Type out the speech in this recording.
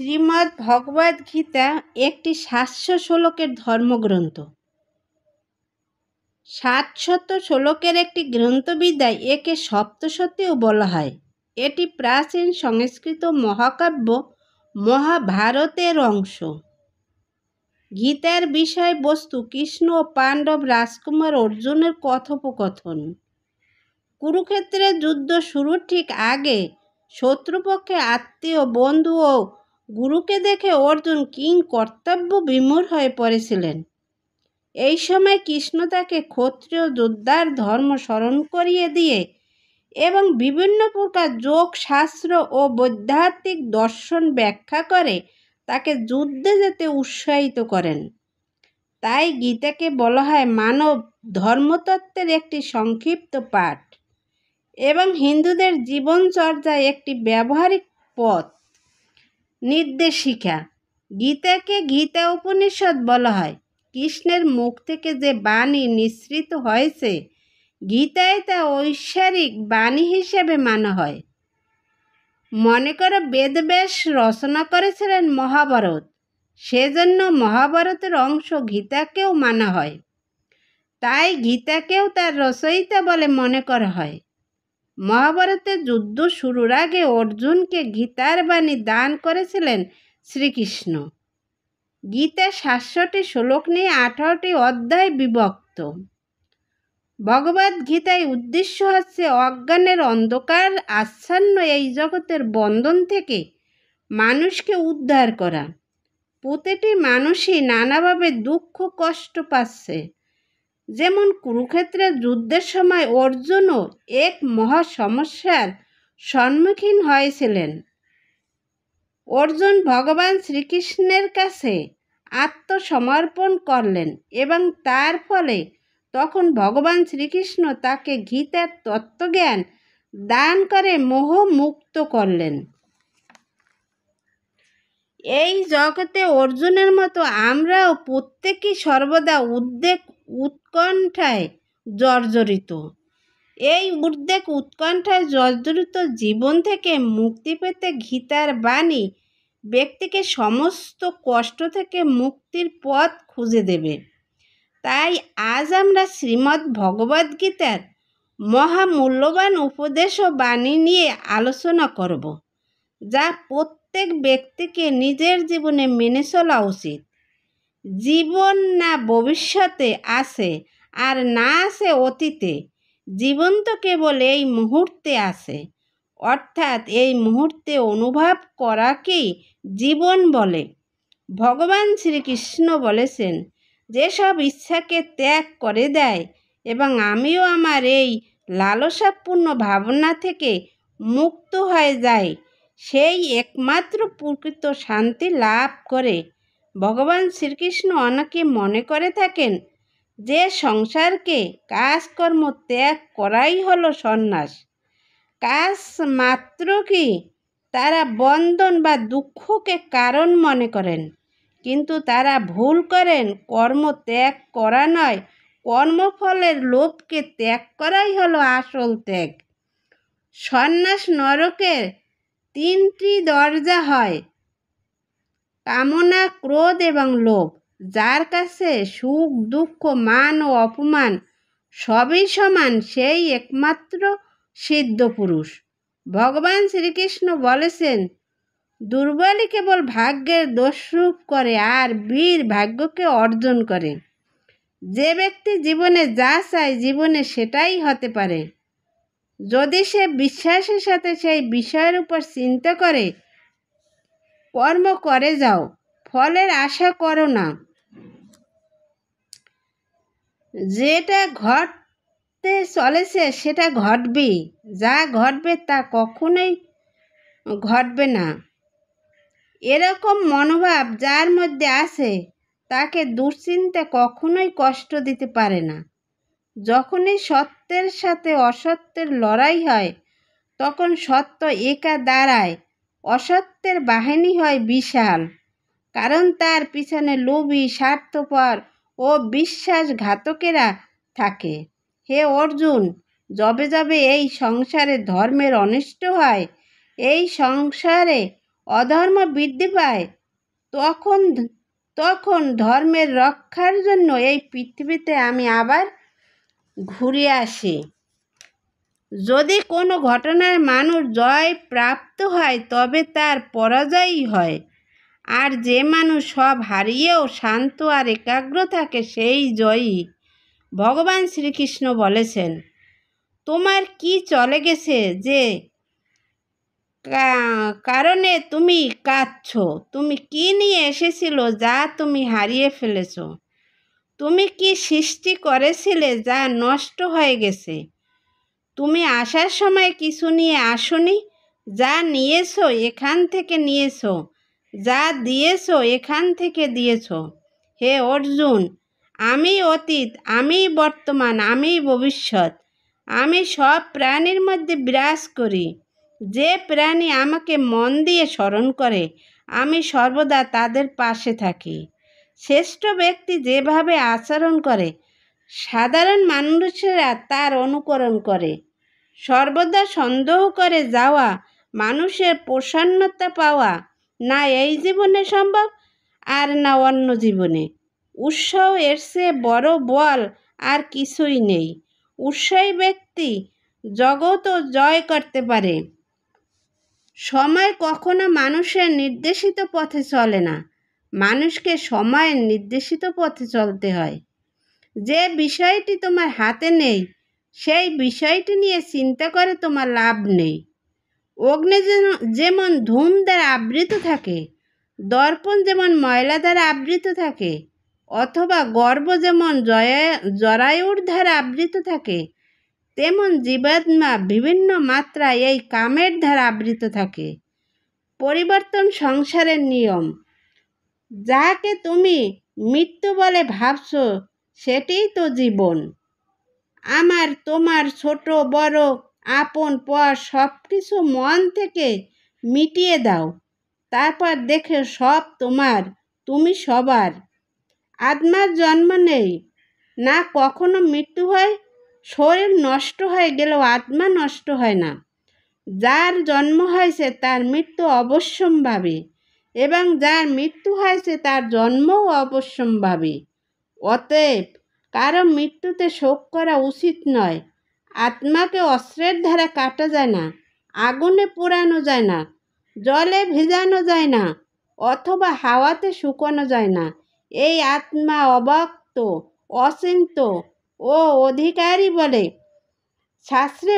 শ্রীমদ্ ভগবদ গীতা একটি ৭০০ শ্লোকের ধর্মগ্রন্থ। ৭০০ শ্লোকের একটি গ্রন্থ বিধায় একে সপ্তশতীও বলা হয়। এটি প্রাচীন সংস্কৃত মহাকাব্য মহাভারতের অংশ। গীতার বিষয়বস্তু কৃষ্ণ ও পাণ্ডব রাজকুমার অর্জুনের কথোপকথন। কুরুক্ষেত্রের যুদ্ধ শুরুর ঠিক আগে শত্রুপক্ষে আত্মীয়, বন্ধু ও গুরুকে দেখে অর্জুন কিং কর্তব্য বিমূঢ় হয়ে পড়েছিলেন। এই সময় কৃষ্ণ তাকে ক্ষত্রিয় যোদ্ধার ধর্ম স্মরণ করিয়ে দিয়ে এবং বিভিন্ন প্রকার যোগ শাস্ত্র ও বৈদ্যান্তিক দর্শন ব্যাখ্যা করে তাকে যুদ্ধে যেতে উৎসাহিত করেন। তাই গীতাকে বলা হয় মানব ধর্মতত্ত্বের একটি সংক্ষিপ্ত পাঠ এবং হিন্দুদের জীবনচর্যায় একটি ব্যবহারিক পথ নির্দেশিকা। গীতাকে গীতা উপনিষদ বলা হয়। কৃষ্ণের মুখ থেকে যে বাণী নিঃসৃত হয়েছে গীতায় তা ঐশ্বরিক বাণী হিসেবে মানা হয়। মনে করো বেদব্যাস রচনা করেছিলেন মহাভারত, সেজন্য মহাভারতের অংশ গীতাকেও মানা হয়। তাই গীতাকেও তার রচয়িতা বলে মনে করা হয়। মহাভারতের যুদ্ধ শুরুর আগে অর্জুনকে গীতার বাণী দান করেছিলেন শ্রীকৃষ্ণ। গীতা ৭০০টি শ্লোক নিয়ে ১৮টি অধ্যায় বিভক্ত। ভগবদ গীতায় উদ্দেশ্য হচ্ছে অজ্ঞানের অন্ধকার আচ্ছন্ন এই জগতের বন্ধন থেকে মানুষকে উদ্ধার করা। প্রতিটি মানুষই নানাভাবে দুঃখ কষ্ট পাচ্ছে। যেমন কুরুক্ষেত্রের যুদ্ধের সময় অর্জুনও এক মহা সমস্যার সম্মুখীন হয়েছিলেন। অর্জুন ভগবান শ্রীকৃষ্ণের কাছে আত্মসমর্পণ করলেন এবং তার ফলে তখন ভগবান শ্রীকৃষ্ণ তাকে গীতার তত্ত্বজ্ঞান দান করে মোহমুক্ত করলেন। এই জগতে অর্জুনের মতো আমরাও প্রত্যেকেই সর্বদা উদ্বেগ উৎকণ্ঠায় জর্জরিত। এই উদ্বেগ উৎকণ্ঠায় জর্জরিত জীবন থেকে মুক্তি পেতে গীতার বাণী ব্যক্তিকে সমস্ত কষ্ট থেকে মুক্তির পথ খুঁজে দেবে। তাই আজ আমরা শ্রীমদ্ ভগবদ গীতার মহামূল্যবান উপদেশ ও বাণী নিয়ে আলোচনা করব, যা প্রত্যেক ব্যক্তিকে নিজের জীবনে মেনে চলা উচিত। জীবন না ভবিষ্যতে আছে আর না আছে অতীতে, জীবন তো কেবল এই মুহূর্তে আছে। অর্থাৎ এই মুহূর্তে অনুভব করাকেই জীবন বলে। ভগবান শ্রীকৃষ্ণ বলেছেন, যেসব ইচ্ছাকে ত্যাগ করে দেয় এবং আমিও আমার এই লালসাপূর্ণ ভাবনা থেকে মুক্ত হয়ে যায়, সেই একমাত্র প্রকৃত শান্তি লাভ করে। ভগবান শ্রীকৃষ্ণ অনেকে মনে করে থাকেন যে সংসারকে কাজকর্ম ত্যাগ করাই হলো সন্ন্যাস। কাজ মাত্র কি তারা বন্ধন বা দুঃখকে কারণ মনে করেন, কিন্তু তারা ভুল করেন। কর্ম ত্যাগ করা নয়, কর্মফলের লোভকে ত্যাগ করাই হলো আসল ত্যাগ। সন্ন্যাস নরকের 3টি দরজা হয়, কামনা, ক্রোধ এবং লোভ। যার কাছে সুখ দুঃখ মান ও অপমান সবই সমান, সেই একমাত্র সিদ্ধ পুরুষ। ভগবান শ্রীকৃষ্ণ বলেছেন, দুর্বলই কেবল ভাগ্যের দোষরূপ করে আর বীর ভাগ্যকে অর্জন করে। যে ব্যক্তি জীবনে যা চায় জীবনে সেটাই হতে পারে, যদি সে বিশ্বাসের সাথে সেই বিষয়ের উপর চিন্তা করে। কর্ম করে যাও, ফলের আশা করো না। যেটা ঘটতে চলেছে সেটা ঘটবেই, যা ঘটবে তা কখনোই ঘটবে না। এরকম মনোভাব যার মধ্যে আছে তাকে দুশ্চিন্তা কখনোই কষ্ট দিতে পারে না। যখনই সত্যের সাথে অসত্যের লড়াই হয় তখন সত্য একা দাঁড়ায়, অসত্যের বাহিনী হয় বিশাল, কারণ তার পিছনে লোভী, স্বার্থপর ও বিশ্বাসঘাতকেরা থাকে। হে অর্জুন, যবে যবে এই সংসারে ধর্মের অনিষ্ট হয়, এই সংসারে অধর্ম বৃদ্ধি পায়, তখন তখন ধর্মের রক্ষার জন্য এই পৃথিবীতে আমি আবার ঘুরে আসি। যদি কোনো ঘটনায় মানুষ জয় প্রাপ্ত হয় তবে তার পরাজয়ই হয়, আর যে মানুষ সব হারিয়েও শান্ত আর একাগ্র থাকে সেই জয়ী। ভগবান শ্রীকৃষ্ণ বলেছেন, তোমার কি চলে গেছে যে কারণে তুমি কাঁদছ? তুমি কি নিয়ে এসেছিল যা তুমি হারিয়ে ফেলেছ? তুমি কি সৃষ্টি করেছিলে যা নষ্ট হয়ে গেছে? তুমি আসার সময় কিছু নিয়ে আসোনি, যা নিয়েছো এখান থেকে নিয়েছো, যা দিয়েছো এখান থেকে দিয়েছো। হে অর্জুন, আমি অতীত, আমি বর্তমান, আমি ভবিষ্যৎ, আমি সব প্রাণীর মধ্যে বিরাজ করি। যে প্রাণী আমাকে মন দিয়ে স্মরণ করে আমি সর্বদা তাদের পাশে থাকি। শ্রেষ্ঠ ব্যক্তি যেভাবে আচরণ করে সাধারণ মানুষেরা তার অনুকরণ করে। সর্বদা সন্দেহ করে যাওয়া মানুষের প্রসন্নতা পাওয়া না এই জীবনে সম্ভব আর না অন্য জীবনে। উৎসাহ এর চেয়ে বড় বল আর কিছুই নেই। উৎসাহী ব্যক্তি জগৎও জয় করতে পারে। সময় কখনো মানুষের নির্দেশিত পথে চলে না, মানুষকে সময়ের নির্দেশিত পথে চলতে হয়। যে বিষয়টি তোমার হাতে নেই সেই বিষয়টি নিয়ে চিন্তা করে তোমার লাভ নেই। অগ্নি যেমন ধূম দ্বারা আবৃত থাকে, দর্পণ যেমন ময়লা দ্বারা আবৃত থাকে, অথবা গর্ভ যেমন জরায়ুর দ্বারা আবৃত থাকে, তেমন জীবাত্মা বিভিন্ন মাত্রায় এই কামের দ্বারা আবৃত থাকে। পরিবর্তন সংসারের নিয়ম। যাকে তুমি মৃত্যু বলে ভাবছ সেটিই তো জীবন। আমার, তোমার, ছোট বড়, আপন পর সব কিছু মন থেকে মিটিয়ে দাও, তারপর দেখে সব তোমার, তুমি সবার। আত্মার জন্ম নেই না, কখনো মৃত্যু হয়। শরীর নষ্ট হয়ে গেলেও আত্মা নষ্ট হয় না। যার জন্ম হয়েছে তার মৃত্যু অবশ্যম্ভাবী, এবং যার মৃত্যু হয়েছে তার জন্মও অবশ্যম্ভাবী। অতএব কারো মৃত্যুতে শোক করা উচিত নয়। আত্মাকে অস্ত্রের দ্বারা কাটা যায় না, আগুনে পোড়ানো যায় না, জলে ভেজানো যায় না, অথবা হাওয়াতে শুকানো যায় না। এই আত্মা অব্যক্ত, অচিন্ত ও অধিকারী বলে শাস্ত্রে